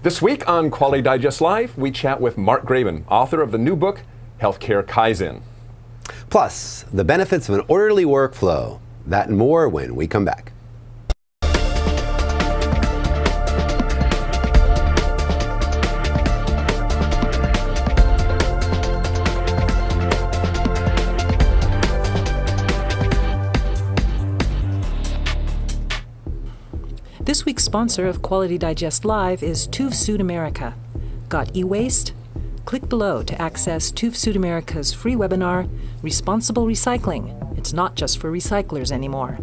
This week on Quality Digest Live, we chat with Mark Graban, author of the new book, Healthcare Kaizen. Plus, the benefits of an orderly workflow. That and more when we come back. This week's sponsor of Quality Digest Live is TÜV Süd America. Got e-waste? Click below to access TÜV Süd America's free webinar, Responsible Recycling. It's not just for recyclers anymore.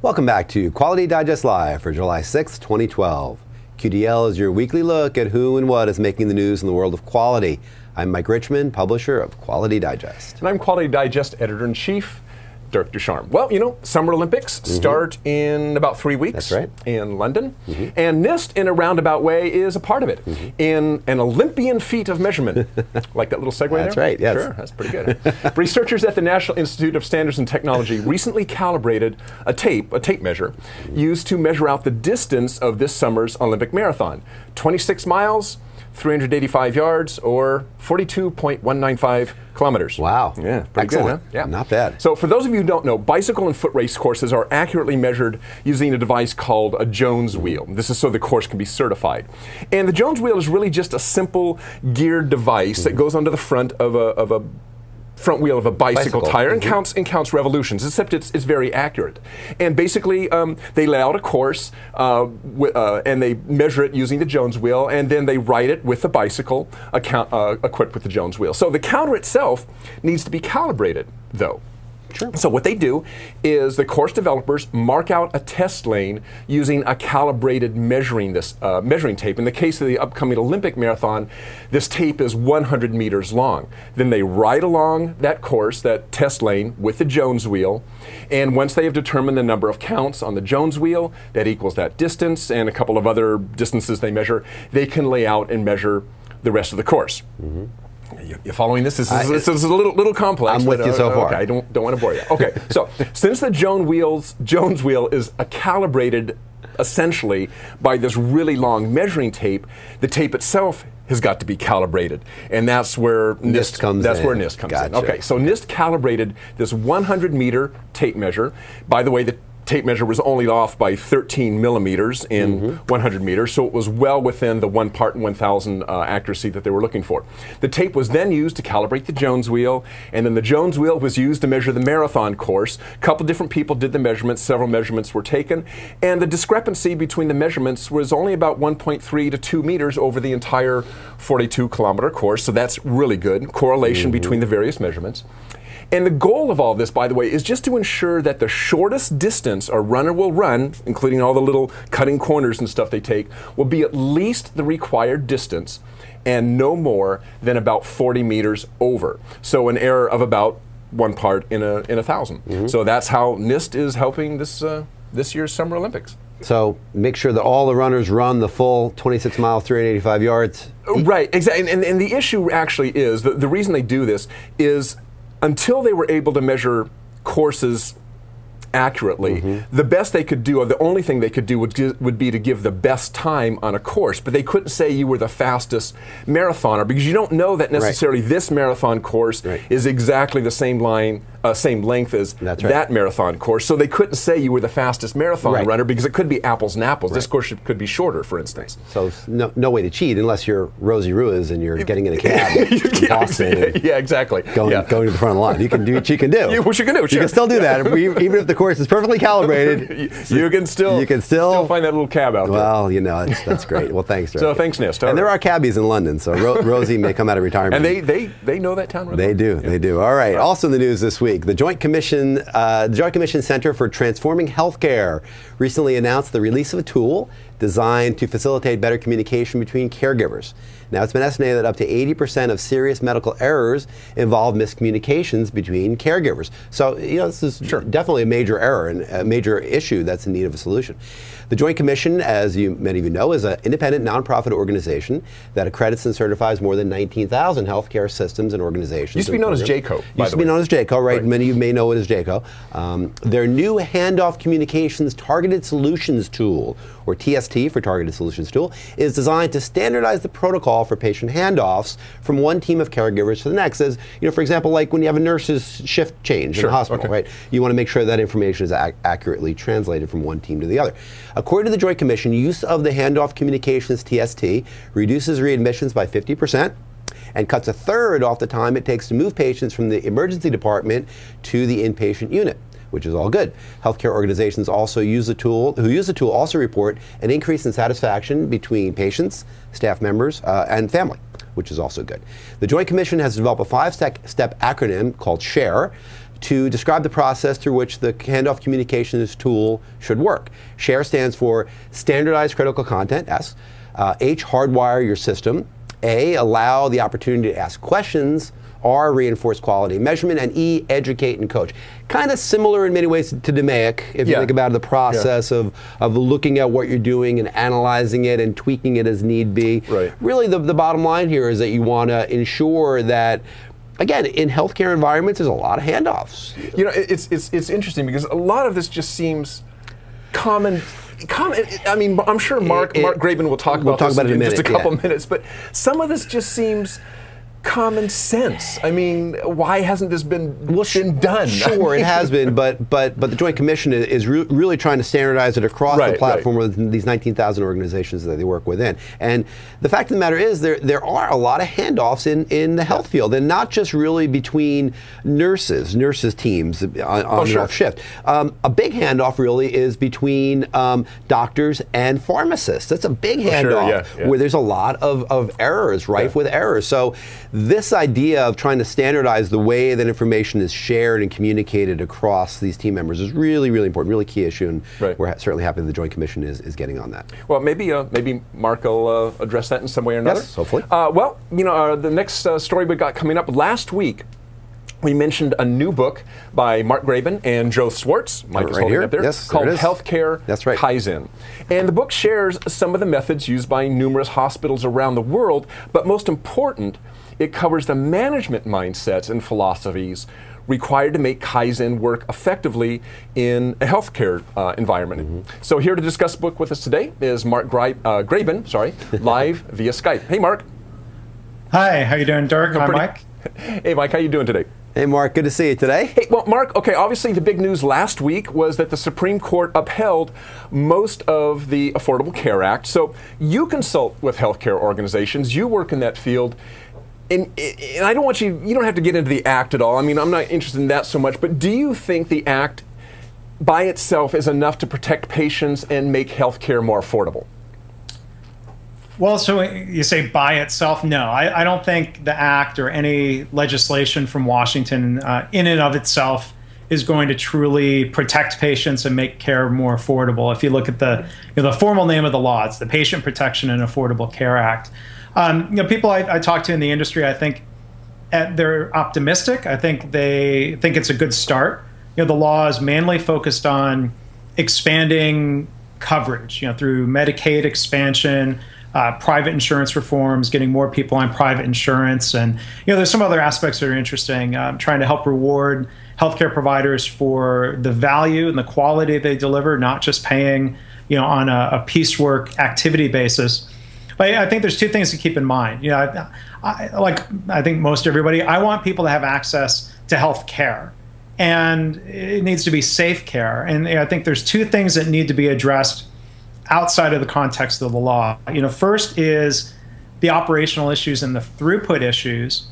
Welcome back to Quality Digest Live for July 6, 2012. QDL is your weekly look at who and what is making the news in the world of quality. I'm Mike Richmond, publisher of Quality Digest. And I'm Quality Digest Editor-in-Chief, Dirk Ducharme. Well, you know, Summer Olympics start in about 3 weeks. That's right. In London. And NIST, in a roundabout way, is a part of it. In an Olympian feat of measurement. Like that little segue there? That's right, yes. Sure, that's pretty good. Researchers at the National Institute of Standards and Technology recently calibrated a tape measure, used to measure out the distance of this summer's Olympic marathon. 26 miles, 385 yards, or 42.195 kilometers. Wow. Yeah, pretty Excellent. good, huh? Yeah. Not bad. So for those of you who don't know, bicycle and foot race courses are accurately measured using a device called a Jones wheel. This is so the course can be certified. And the Jones wheel is really just a simple geared device that goes onto the front of a front wheel of a bicycle tire and counts revolutions, except it's very accurate. And basically, they lay out a course and they measure it using the Jones wheel, and then they write it with the bicycle equipped with the Jones wheel. So the counter itself needs to be calibrated, though. Sure. So what they do is the course developers mark out a test lane using a calibrated measuring tape. In the case of the upcoming Olympic marathon, this tape is 100 meters long. Then they ride along that course, that test lane, with the Jones wheel. And once they have determined the number of counts on the Jones wheel, that equals that distance and a couple of other distances they measure, they can lay out and measure the rest of the course. You following this? This is a little complex. I'm with you so far. Okay, I don't want to bore you. Okay, so since the Jones wheel is calibrated essentially by this really long measuring tape, the tape itself has got to be calibrated, and that's where NIST comes in. Okay, so NIST calibrated this 100-meter tape measure. By the way, the tape measure was only off by 13 millimeters in 100 meters, so it was well within the 1 part in 1,000 accuracy that they were looking for. The tape was then used to calibrate the Jones wheel, and then the Jones wheel was used to measure the marathon course. A couple different people did the measurements, several measurements were taken, and the discrepancy between the measurements was only about 1.3 to 2 meters over the entire 42-kilometer course, so that's really good correlation between the various measurements. And the goal of all this, by the way, is just to ensure that the shortest distance a runner will run, including all the little cutting corners and stuff they take, will be at least the required distance and no more than about 40 meters over. So an error of about 1 part in a 1,000. So that's how NIST is helping this year's Summer Olympics. So make sure that all the runners run the full 26 miles, 385 yards. Right, exactly. And the issue actually is, the reason they do this is until they were able to measure courses accurately, the best they could do, or the only thing they could do would be to give the best time on a course, but they couldn't say you were the fastest marathoner because you don't know that necessarily this marathon course is exactly the same length as that marathon course, so they couldn't say you were the fastest marathon runner because it could be apples and apples. This course could be shorter, for instance. So no way to cheat unless you're Rosie Ruiz and you're getting in a cab from Boston. Yeah, exactly. Going to the front of the line. You can do what you can do. What you can do. You can still do that, even if the course is perfectly calibrated. You can still find that little cab out there. Well, you know, that's great. Well, thanks, Dirk. So thanks, NIST. And there are cabbies in London, so Rosie may come out of retirement. And they know that town really well. They do. All right. Also in the news this week, the Joint Commission Center for Transforming Healthcare recently announced the release of a tool designed to facilitate better communication between caregivers. Now, it's been estimated that up to 80% of serious medical errors involve miscommunications between caregivers. So, you know, this is definitely a major error and a major issue that's in need of a solution. The Joint Commission, as many of you know, is an independent nonprofit organization that accredits and certifies more than 19,000 healthcare systems and organizations. Used to be known as JCAHO. Used to be known as JCAHO, right? Many of you may know it as JCAHO. Their new Handoff Communications Targeted Solutions Tool, or TSS TST, for Targeted Solutions Tool, is designed to standardize the protocol for patient handoffs from one team of caregivers to the next. As, for example, like when you have a nurse's shift change in the hospital, right? You want to make sure that information is accurately translated from one team to the other. According to the Joint Commission, use of the Handoff Communications TST reduces readmissions by 50%. And cuts a third off the time it takes to move patients from the emergency department to the inpatient unit, which is all good. Healthcare organizations also who use the tool also report an increase in satisfaction between patients, staff members, and family, which is also good. The Joint Commission has developed a 5-step acronym called SHARE to describe the process through which the handoff communications tool should work. SHARE stands for Standardized Critical Content, S. H, hardwire your system. A, allow the opportunity to ask questions. R, reinforce quality measurement. And E, educate and coach. Kind of similar in many ways to DMAIC, if you think about the process of looking at what you're doing and analyzing it and tweaking it as need be. Right. Really, the bottom line here is that you want to ensure that, again, in healthcare environments, there's a lot of handoffs. It's interesting because a lot of this just seems common. I mean, I'm sure Mark Graban will talk about this in just a couple minutes, but some of this just seems common sense. I mean, why hasn't this been done? Sure, it has been, but the Joint Commission is really trying to standardize it across the platform with these 19,000 organizations that they work within. And the fact of the matter is there are a lot of handoffs in the health field, and not just really between nurses teams on and off shift. A big handoff really is between doctors and pharmacists. That's a big handoff where there's a lot of errors, rife with errors. So this idea of trying to standardize the way that information is shared and communicated across these team members is really, really important, really key issue, and we're certainly happy that the Joint Commission is getting on that. Well, maybe Mark will address that in some way or another. Yes, hopefully. The next story we got coming up last week, we mentioned a new book by Mark Graban and Joe Swartz, Mike is holding it up there, called Healthcare Kaizen. And the book shares some of the methods used by numerous hospitals around the world, but most important, it covers the management mindsets and philosophies required to make Kaizen work effectively in a healthcare environment. So here to discuss the book with us today is Mark Graban, live via Skype. Hey, Mark. Hi, how you doing, Dirk? I'm Mike. Hey, Mike, how you doing today? Hey, Mark, good to see you today. Hey, well, Mark, obviously the big news last week was that the Supreme Court upheld most of the Affordable Care Act. So you consult with healthcare organizations, you work in that field. And I don't want you don't have to get into the act at all. I mean, I'm not interested in that so much, but do you think the act by itself is enough to protect patients and make healthcare more affordable? Well, so you say by itself? No, I don't think the act or any legislation from Washington in and of itself is going to truly protect patients and make care more affordable. If you look at the formal name of the law, it's the Patient Protection and Affordable Care Act. People I talk to in the industry, I think they're optimistic. I think they think it's a good start. The law is mainly focused on expanding coverage, through Medicaid expansion, private insurance reforms, getting more people on private insurance, and there's some other aspects that are interesting. Trying to help reward healthcare providers for the value and the quality they deliver, not just paying on a piecework activity basis. But I think there's two things to keep in mind. I think most everybody, I want people to have access to health care, and it needs to be safe care. And I think there's two things that need to be addressed outside of the context of the law. First is the operational issues and the throughput issues.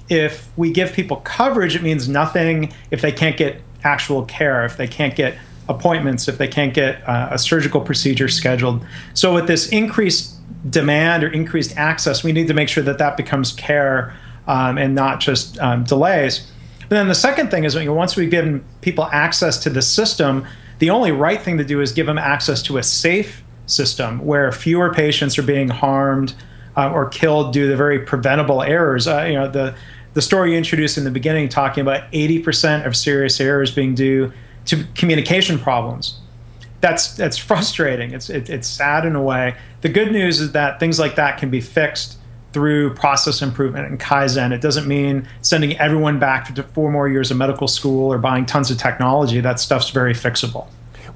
If we give people coverage, it means nothing if they can't get actual care, if they can't get appointments, if they can't get a surgical procedure scheduled. So with this increased demand or increased access, we need to make sure that that becomes care and not just delays. But then the second thing is, once we've given people access to the system, the only right thing to do is give them access to a safe system where fewer patients are being harmed or killed due to very preventable errors. The story you introduced in the beginning, talking about 80% of serious errors being due to communication problems. That's frustrating. It's sad in a way. The good news is that things like that can be fixed through process improvement and Kaizen. It doesn't mean sending everyone back to 4 more years of medical school or buying tons of technology. That stuff's very fixable.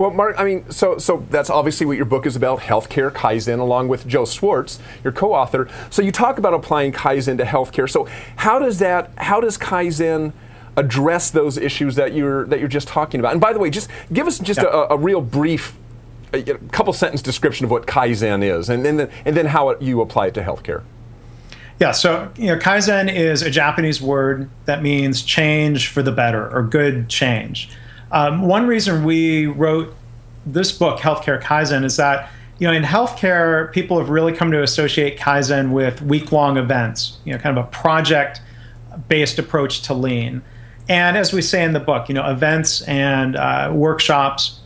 Well, Mark, I mean, so that's obviously what your book is about, healthcare Kaizen, along with Joe Swartz, your co-author. So you talk about applying Kaizen to healthcare. So how does Kaizen address those issues that you're just talking about? And by the way, just give us just a real brief, a couple sentence description of what Kaizen is, and then how you apply it to healthcare. Yeah, so Kaizen is a Japanese word that means change for the better, or good change. One reason we wrote this book, Healthcare Kaizen, is that in healthcare, people have really come to associate Kaizen with week-long events, kind of a project-based approach to lean. And as we say in the book, events and workshops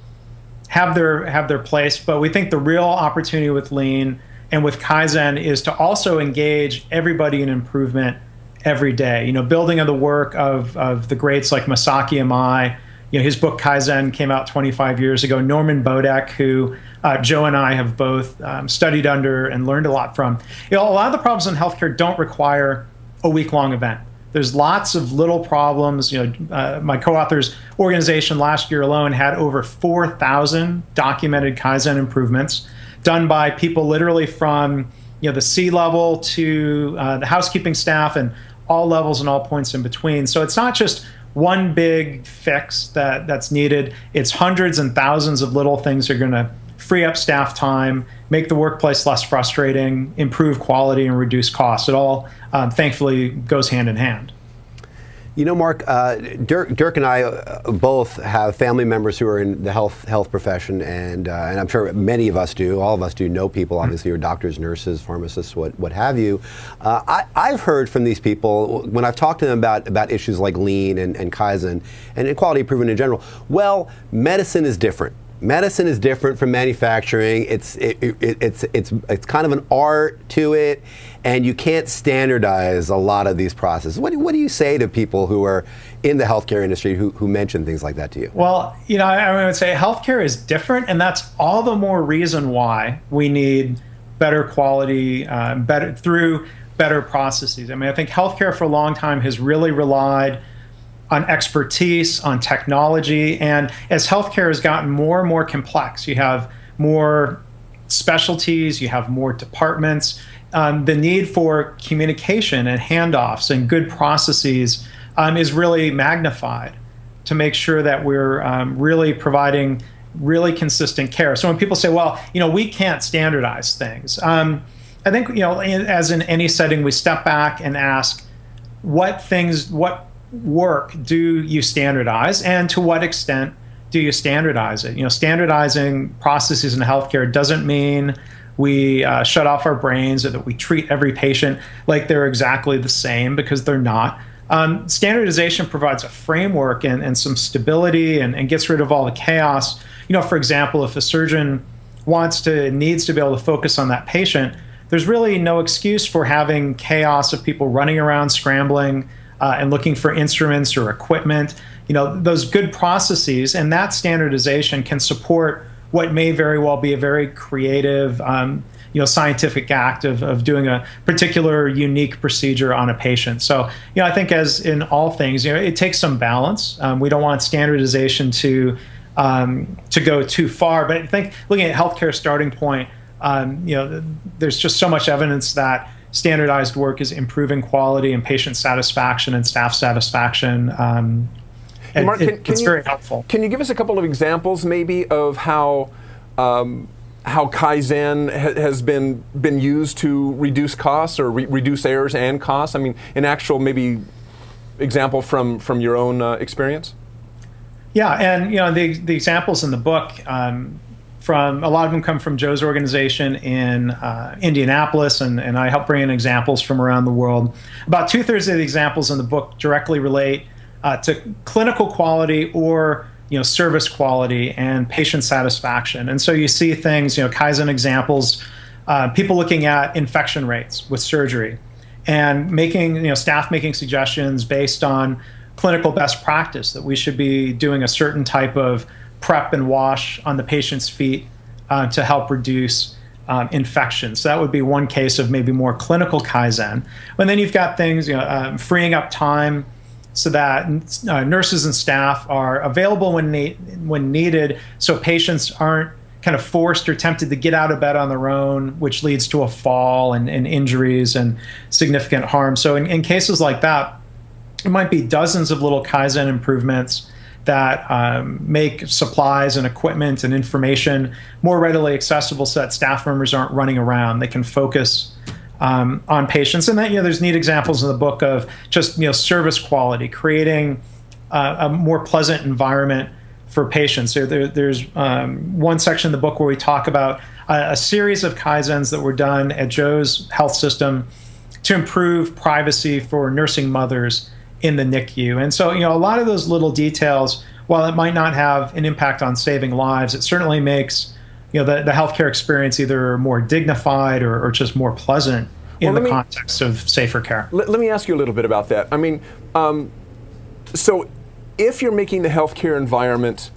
have their place, but we think the real opportunity with lean and with Kaizen is to also engage everybody in improvement every day. Building on the work of the greats like Masaki Imai. His book Kaizen came out 25 years ago. Norman Bodek, who Joe and I have both studied under and learned a lot from. A lot of the problems in healthcare don't require a week-long event. There's lots of little problems. My co-author's organization last year alone had over 4,000 documented Kaizen improvements done by people literally from the C-level to the housekeeping staff and all levels and all points in between. So it's not just one big fix that's needed. It's hundreds and thousands of little things that are going to free up staff time, make the workplace less frustrating, improve quality, and reduce costs. It all, thankfully, goes hand in hand. Mark, Dirk and I both have family members who are in the health profession, and I'm sure many of us do. All of us do know people, obviously, who are doctors, nurses, pharmacists, what have you. I've heard from these people when I've talked to them about issues like lean and Kaizen and quality improvement in general. Well, medicine is different. Medicine is different from manufacturing. It's kind of an art to it, and you can't standardize a lot of these processes. What do you say to people who are in the healthcare industry who mention things like that to you? Well, I would say healthcare is different, and that's all the more reason why we need better quality, through better processes. I think healthcare for a long time has really relied on expertise, on technology, and as healthcare has gotten more and more complex, you have more specialties, you have more departments, the need for communication and handoffs and good processes is really magnified to make sure that we're really providing really consistent care. So when people say, well, we can't standardize things, I think, as in any setting, we step back and ask what work do you standardize, and to what extent do you standardize it? Standardizing processes in healthcare doesn't mean we shut off our brains or that we treat every patient like they're exactly the same, because they're not. Standardization provides a framework and some stability and gets rid of all the chaos. For example, if a surgeon needs to be able to focus on that patient, there's really no excuse for having chaos of people running around scrambling and looking for instruments or equipment. Those good processes and that standardization can support what may very well be a very creative, scientific act of doing a particular unique procedure on a patient. So, I think as in all things, it takes some balance. We don't want standardization to go too far, but I think looking at healthcare starting point, there's just so much evidence that standardized work is improving quality and patient satisfaction and staff satisfaction. And Mark, it's very helpful. Can you give us a couple of examples, maybe, of how Kaizen has been used to reduce costs or reduce errors and costs? An actual maybe example from your own experience. Yeah, and the examples in the book. From a lot of them come from Joe's organization in Indianapolis, and I help bring in examples from around the world. About 2/3 of the examples in the book directly relate to clinical quality or service quality and patient satisfaction. And so you see things, Kaizen examples, people looking at infection rates with surgery, and staff making suggestions based on clinical best practice that we should be doing a certain type of prep and wash on the patient's feet to help reduce infections. So that would be one case of maybe more clinical Kaizen. And then you've got things, freeing up time so that nurses and staff are available when needed, so patients aren't kind of forced or tempted to get out of bed on their own, which leads to a fall and injuries and significant harm. So in cases like that, it might be dozens of little Kaizen improvements that make supplies and equipment and information more readily accessible so that staff members aren't running around. They can focus on patients. And then, there's neat examples in the book of just, service quality, creating a more pleasant environment for patients. There's one section in the book where we talk about a series of Kaizens that were done at Joe's health system to improve privacy for nursing mothers in the NICU. And so, a lot of those little details, while it might not have an impact on saving lives, it certainly makes, the healthcare experience either more dignified or just more pleasant in the context of safer care. Let me ask you a little bit about that. I mean, so if you're making the healthcare environment,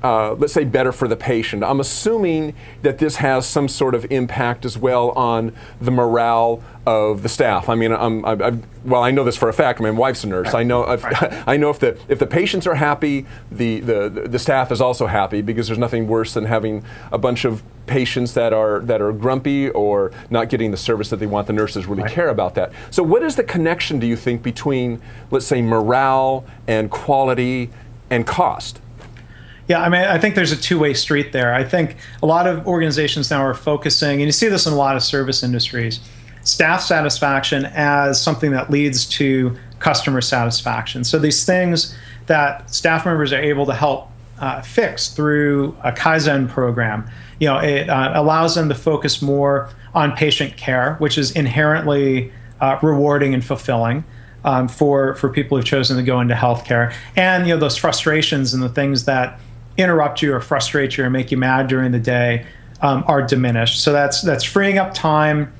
let's say, better for the patient, I'm assuming that this has some sort of impact as well on the morale of the staff. I mean, I know this for a fact. My wife's a nurse. I know if the patients are happy, the staff is also happy, because there's nothing worse than having a bunch of patients that are grumpy or not getting the service that they want. The nurses really care about that. So what is the connection, do you think, between, let's say, morale and quality and cost? Yeah, I mean, I think there's a two-way street there. I think a lot of organizations now are focusing, and you see this in a lot of service industries, staff satisfaction as something that leads to customer satisfaction. So these things that staff members are able to help fix through a Kaizen program, it allows them to focus more on patient care, which is inherently rewarding and fulfilling for people who've chosen to go into healthcare. And those frustrations and the things that interrupt you or frustrate you or make you mad during the day are diminished. So that's freeing up time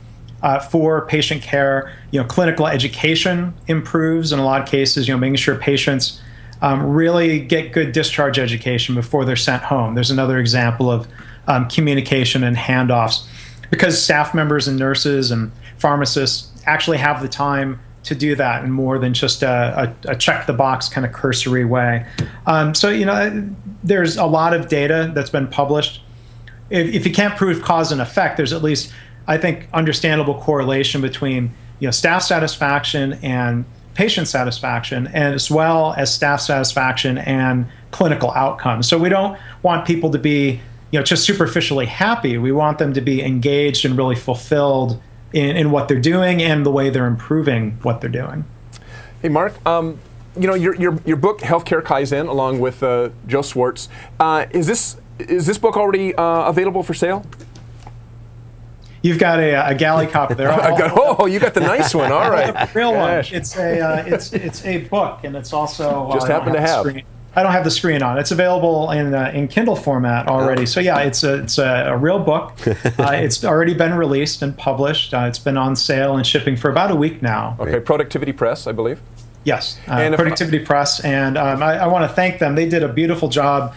for patient care. Clinical education improves in a lot of cases. Making sure patients really get good discharge education before they're sent home. There's another example of communication and handoffs, because staff members and nurses and pharmacists actually have the time to do that in more than just a check the box kind of cursory way. So there's a lot of data that's been published. If you can't prove cause and effect, there's at least, I think, understandable correlation between staff satisfaction and patient satisfaction, and as well as staff satisfaction and clinical outcomes. So we don't want people to be just superficially happy. We want them to be engaged and really fulfilled in what they're doing and the way they're improving what they're doing. Hey, Mark, your book, Healthcare Kaizen, along with Joe Swartz, is this book already available for sale? You've got a galley copy there. You got the nice one. All right, real one. It's a book, and it's also just happened to have. I don't have the screen on. It's available in Kindle format already. So yeah, it's a real book. It's already been released and published. It's been on sale and shipping for about a week now. Okay, Productivity Press, I believe. Yes, Productivity Press, and I want to thank them. They did a beautiful job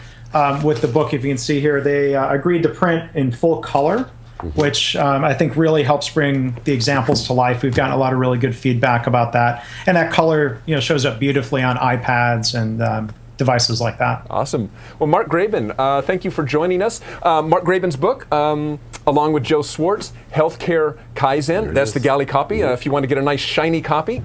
with the book. If you can see here, they agreed to print in full color, which I think really helps bring the examples to life. We've gotten a lot of really good feedback about that, and that color shows up beautifully on iPads and devices like that. Awesome. Well, Mark Graban, thank you for joining us. Mark Graban's book, along with Joe Swartz, Healthcare Kaizen. That's the galley copy. If you want to get a nice shiny copy,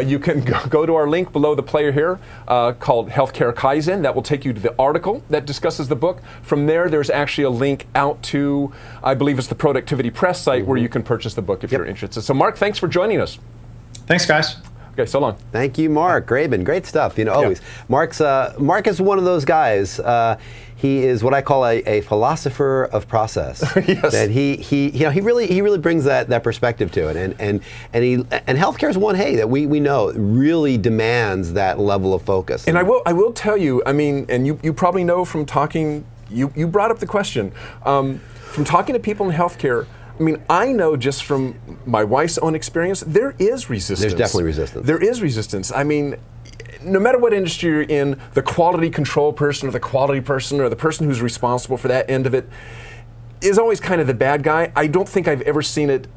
you can go to our link below the player here called Healthcare Kaizen. That will take you to the article that discusses the book. From there, there's actually a link out to, I believe it's the Productivity Press site, where you can purchase the book if you're interested. So, Mark, thanks for joining us. Thanks, guys. Okay, so long. Thank you, Mark Graban. Great stuff. Always. Yeah. Mark is one of those guys. He is what I call a philosopher of process. Yes. And he really brings that perspective to it. And healthcare is one that we know really demands that level of focus. And I will tell you, I mean, and you probably know from talking. You brought up the question from talking to people in healthcare. I mean, I know just from my wife's own experience, there is resistance. There's definitely resistance. There is resistance. I mean, no matter what industry you're in, the quality control person or the quality person or the person who's responsible for that end of it is always kind of the bad guy. I don't think I've ever seen it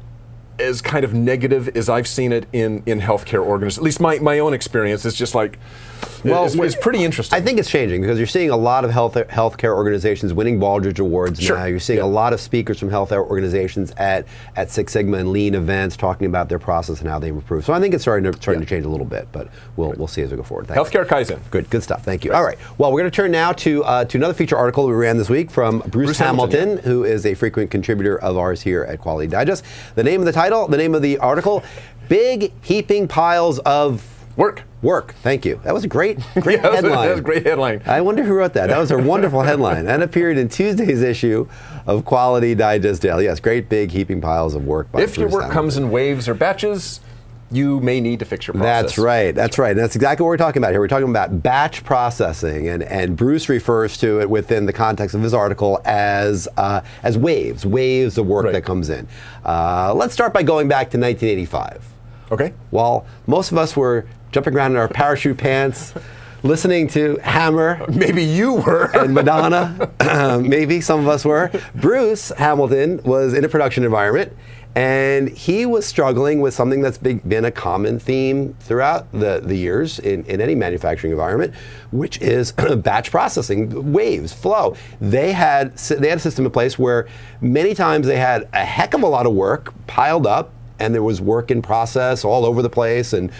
as kind of negative as I've seen it in healthcare organizations. At least my own experience is just like, well, it's pretty interesting. I think it's changing because you're seeing a lot of healthcare organizations winning Baldrige Awards now. You're seeing a lot of speakers from healthcare organizations at Six Sigma and Lean events talking about their process and how they've improved. So I think it's starting to change a little bit, but we'll see as we go forward. Thanks. Healthcare Kaizen. Good stuff. Thank you. All right. Well, we're going to turn now to another feature article we ran this week from Bruce Hamilton, who is a frequent contributor of ours here at Quality Digest. The name of the title, the name of the article, Big Heaping Piles of Work. Thank you. That was a great headline. That was a great headline. I wonder who wrote that. That was a wonderful headline. That appeared in Tuesday's issue of Quality Digest Daily. Yes, great big heaping piles of work. If your work comes in waves or batches, you may need to fix your process. That's right. And that's exactly what we're talking about here. We're talking about batch processing, and Bruce refers to it within the context of his article as waves of work that comes in. Let's start by going back to 1985. Okay. While most of us were jumping around in our parachute pants, listening to Hammer. Maybe you were. And Madonna. Maybe some of us were. Bruce Hamilton was in a production environment, and he was struggling with something that's been a common theme throughout the years in any manufacturing environment, which is batch processing, waves, flow. They had a system in place where many times they had a heck of a lot of work piled up, and there was work in process all over the place, and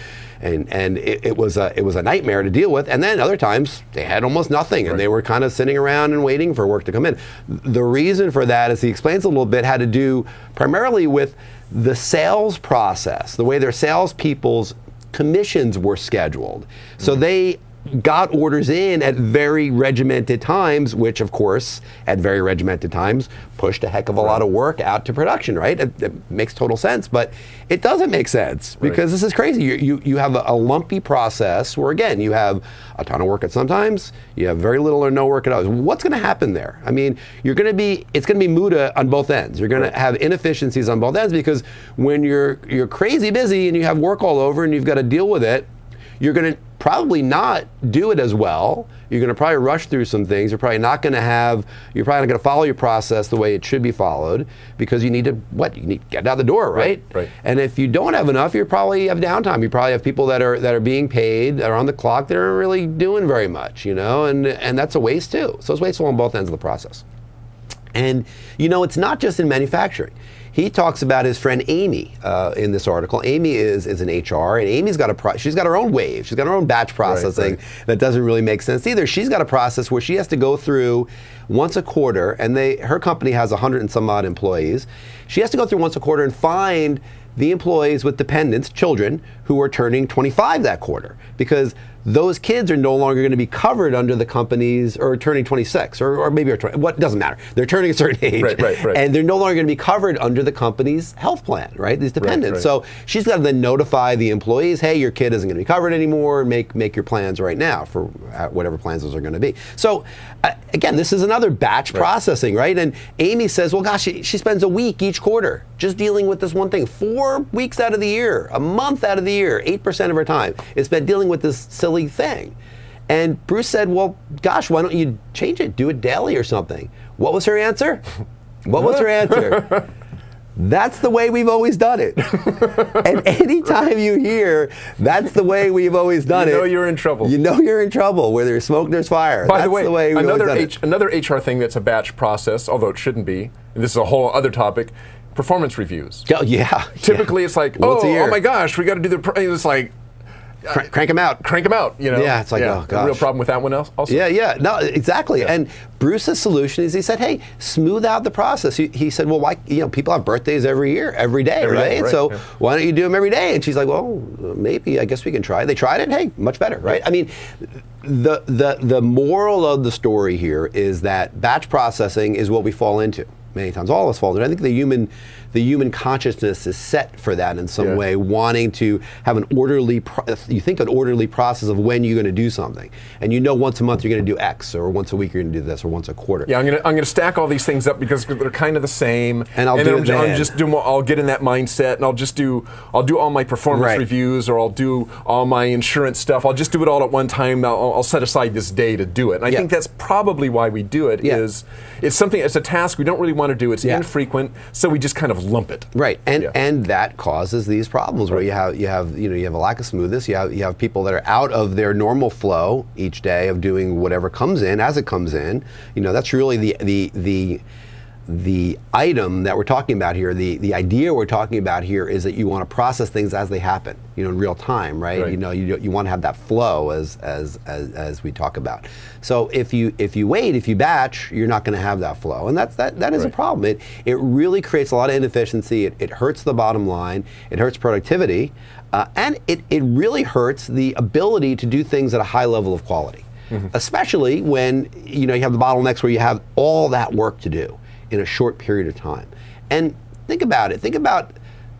it was a nightmare to deal with. And then other times they had almost nothing, and they were kind of sitting around and waiting for work to come in. The reason for that, as he explains a little bit, had to do primarily with the sales process, the way their salespeople's commissions were scheduled. So they got orders in at very regimented times, which of course, at very regimented times, pushed a heck of a lot of work out to production, right? It makes total sense, but it doesn't make sense because this is crazy. You have a lumpy process where, again, you have a ton of work at sometimes, you have very little or no work at others. What's going to happen there? I mean, it's going to be muda on both ends. You're going to have inefficiencies on both ends because when you're crazy busy and you have work all over and you've got to deal with it, you're going to probably not do it as well. You're going to probably rush through some things. You're probably not going to follow your process the way it should be followed because you need to get out the door, right? Right. And if you don't have enough, you probably have downtime. You probably have people that are being paid, that are on the clock, that aren't really doing very much, and that's a waste too. So it's wasteful on both ends of the process. And it's not just in manufacturing. He talks about his friend Amy in this article. Amy is in HR, and Amy's she's got her own wave. She's got her own batch processing that doesn't really make sense either. She's got a process where she has to go through once a quarter, and her company has 100 and some odd employees. She has to go through once a quarter and find the employees with dependents, children, who are turning 25 that quarter, because those kids are no longer going to be covered under the company's, or turning 26, or maybe 20, what doesn't matter. They're turning a certain age, right. And they're no longer going to be covered under the company's health plan, right? These dependents. So she's got to then notify the employees, hey, your kid isn't going to be covered anymore. Make your plans right now for whatever plans those are going to be. So again, this is another batch processing, right? And Amy says, well, gosh, she spends a week each quarter just dealing with this one thing. 4 weeks out of the year, a month out of the year, 8% of her time is spent dealing with this silly thing. And Bruce said, well, gosh, why don't you change it? Do it daily or something. What was her answer? That's the way we've always done it. And anytime you hear, that's the way we've always done it. You know you're in trouble. You know you're in trouble. Where there's smoke, there's fire. By the way, another HR thing that's a batch process, although it shouldn't be, and this is a whole other topic, performance reviews. Oh, yeah. Typically it's like, oh my gosh, we got to do it's like, crank them out. Yeah, it's like, oh, gosh. A real problem with that one also. Yeah. No, exactly. Yeah. And Bruce's solution is he said, hey, smooth out the process. He said, well, why, people have birthdays every day, right? So why don't you do them every day? And she's like, well, maybe, I guess we can try. They tried it, hey, much better, right? I mean, the moral of the story here is that batch processing is what we fall into. Many times, all of us fall into it. I think the human consciousness is set for that in some way, wanting to have an orderly process of when you're going to do something, and once a month you're going to do X, or once a week you're going to do this, or once a quarter. Yeah, I'm going to stack all these things up because they're kind of the same, and I'll get in that mindset, and I'll do all my performance reviews, or I'll do all my insurance stuff. I'll just do it all at one time. I'll set aside this day to do it, and I think that's probably why we do it. Is it's a task we don't really want to do. It's infrequent, so we just kind of lump it. Right, and that causes these problems where you have a lack of smoothness. You have people that are out of their normal flow each day of doing whatever comes in as it comes in. That's really the item that we're talking about here. The idea we're talking about here is that you want to process things as they happen, in real time, right? You want to have that flow as we talk about. So if you wait, if you batch, you're not going to have that flow, and that is a problem. It really creates a lot of inefficiency. It hurts the bottom line. It hurts productivity, and it really hurts the ability to do things at a high level of quality, especially when you have the bottlenecks where you have all that work to do in a short period of time. And think about it. Think about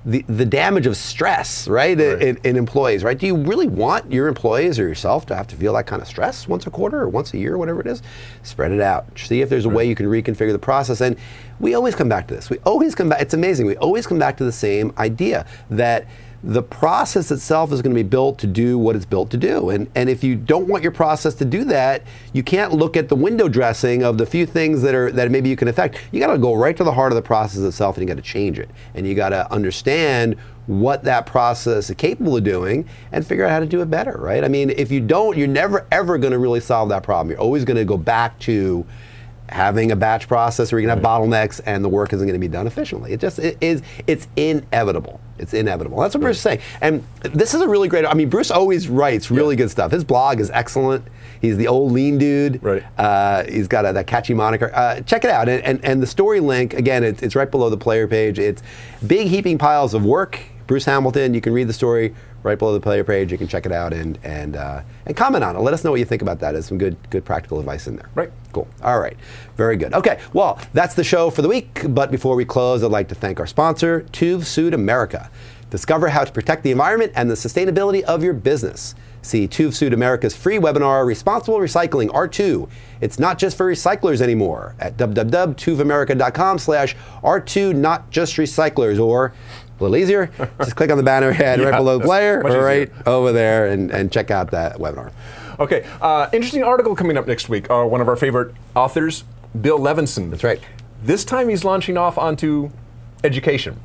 the damage of stress, right? In employees, right? Do you really want your employees or yourself to have to feel that kind of stress once a quarter or once a year, whatever it is? Spread it out. See if there's a way you can reconfigure the process. And we always come back to this. It's amazing. We always come back to the same idea that the process itself is going to be built to do what it's built to do. And if you don't want your process to do that, you can't look at the window dressing of the few things that maybe you can affect. You got to go right to the heart of the process itself, and you got to change it. And you got to understand what that process is capable of doing and figure out how to do it better, right? I mean, if you don't, you're never ever going to really solve that problem. You're always going to go back to having a batch process where you can have bottlenecks and the work isn't going to be done efficiently. It's inevitable. It's inevitable. That's what Bruce is saying. And this is a really great, Bruce always writes really good stuff. His blog is excellent. He's the old lean dude. Right. He's got that catchy moniker. Check it out. And the story link, again, it's right below the player page. It's big heaping piles of work. Bruce Hamilton, you can read the story right below the player page. You can check it out and comment on it. Let us know what you think about that. There's some good practical advice in there. Right. Cool. All right. Very good. Okay. Well, that's the show for the week. But before we close, I'd like to thank our sponsor, Tuve Sud America. Discover how to protect the environment and the sustainability of your business. See Tuve Sud America's free webinar, Responsible Recycling R2. It's not just for recyclers anymore at www.tuveamerica.com/R2, not just recyclers, or a little easier, just click on the banner head right below the player, or right over there, and check out that webinar. Okay, interesting article coming up next week. One of our favorite authors, Bill Levinson. That's right. This time he's launching off onto education.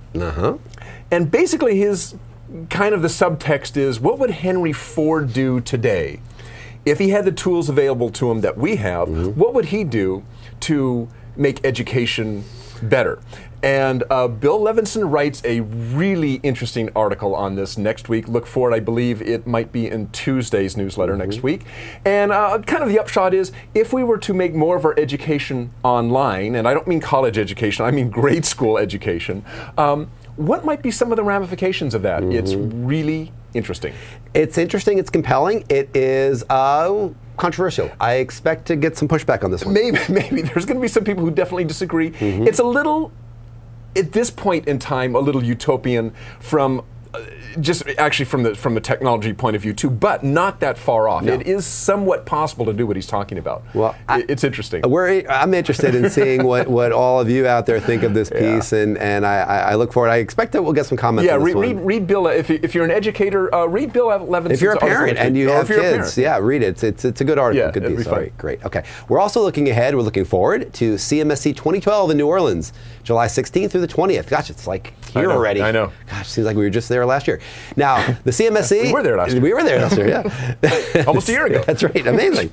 And basically his kind of the subtext is, what would Henry Ford do today if he had the tools available to him that we have? What would he do to make education better? And Bill Levinson writes a really interesting article on this next week. Look for it. I believe it might be in Tuesday's newsletter next week. And kind of the upshot is, if we were to make more of our education online, and I don't mean college education, I mean grade school education, what might be some of the ramifications of that? It's really interesting. It's interesting. It's compelling. It is controversial. I expect to get some pushback on this one. Maybe. There's going to be some people who definitely disagree. It's a little, at this point in time, a little utopian from just actually from the technology point of view too, but not that far off. No. It is somewhat possible to do what he's talking about. Well, it's interesting. I'm interested in seeing what all of you out there think of this piece, and I look forward. I expect that we'll get some comments. on this one. Read Bill. If you're an educator, read Bill Levinson's. If you're a parent and you have kids, read it. It's a good article. Yeah, good piece. All right, great. Okay, we're also looking ahead. We're looking forward to CMSC 2012 in New Orleans, July 16th through the 20th. Gosh, it's like here already. I know. Gosh, seems like we were just there last year. Now, the CMSC... We were there last year, yeah. Almost a year ago. That's right, amazing.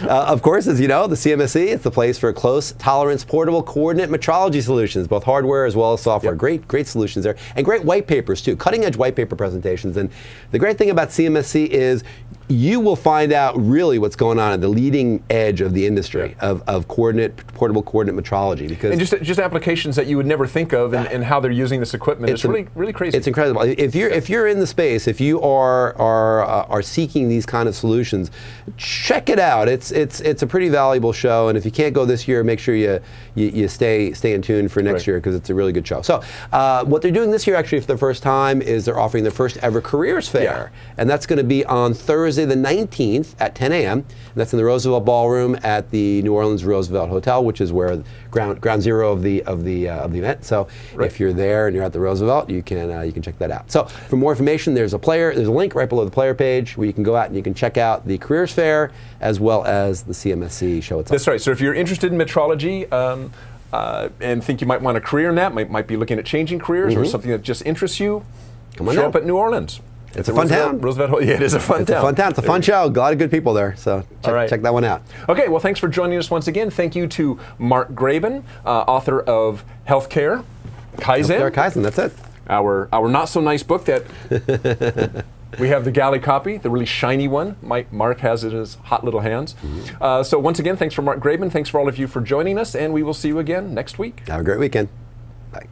Of course, as you know, the CMSC, it's the place for close tolerance, portable, coordinate metrology solutions, both hardware as well as software. Yep. Great solutions there. And great white papers, too. Cutting-edge white paper presentations. And the great thing about CMSC is you will find out really what's going on at the leading edge of the industry of portable coordinate metrology. Because and just applications that you would never think of, and how they're using this equipment. It's really crazy. It's incredible. If you're in the space, if you are seeking these kind of solutions, check it out. It's a pretty valuable show, and if you can't go this year, make sure you stay in tune for next year, because it's a really good show. So what they're doing this year, actually, for the first time, is they're offering their first ever careers fair, and that's going to be on Thursday the 19th at 10 a.m. And that's in the Roosevelt Ballroom at the New Orleans Roosevelt Hotel, which is where ground zero of the event. So if you're there and you're at the Roosevelt, you can check that out. So for more information, there's a link right below the player page where you can go out and you can check out the careers fair as well as the CMSC show itself. That's right. So if you're interested in metrology, and think you might want a career in that, might be looking at changing careers or something that just interests you, Come on show down. up at New Orleans. It's a fun town. Roosevelt, yeah, it is a fun town. It's a fun town. It's a fun show. A lot of good people there. So check that one out. Okay, well, thanks for joining us once again. Thank you to Mark Graban, author of Healthcare Kaizen. Healthcare Kaizen, that's it. Our not so nice book that we have the galley copy, the really shiny one. Mark has it in his hot little hands. So once again, thanks for Mark Graban. Thanks for all of you for joining us, and we will see you again next week. Have a great weekend. Bye.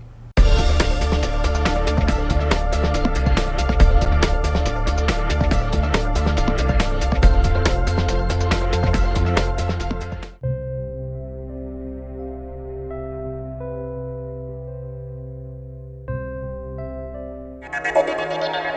Thank you.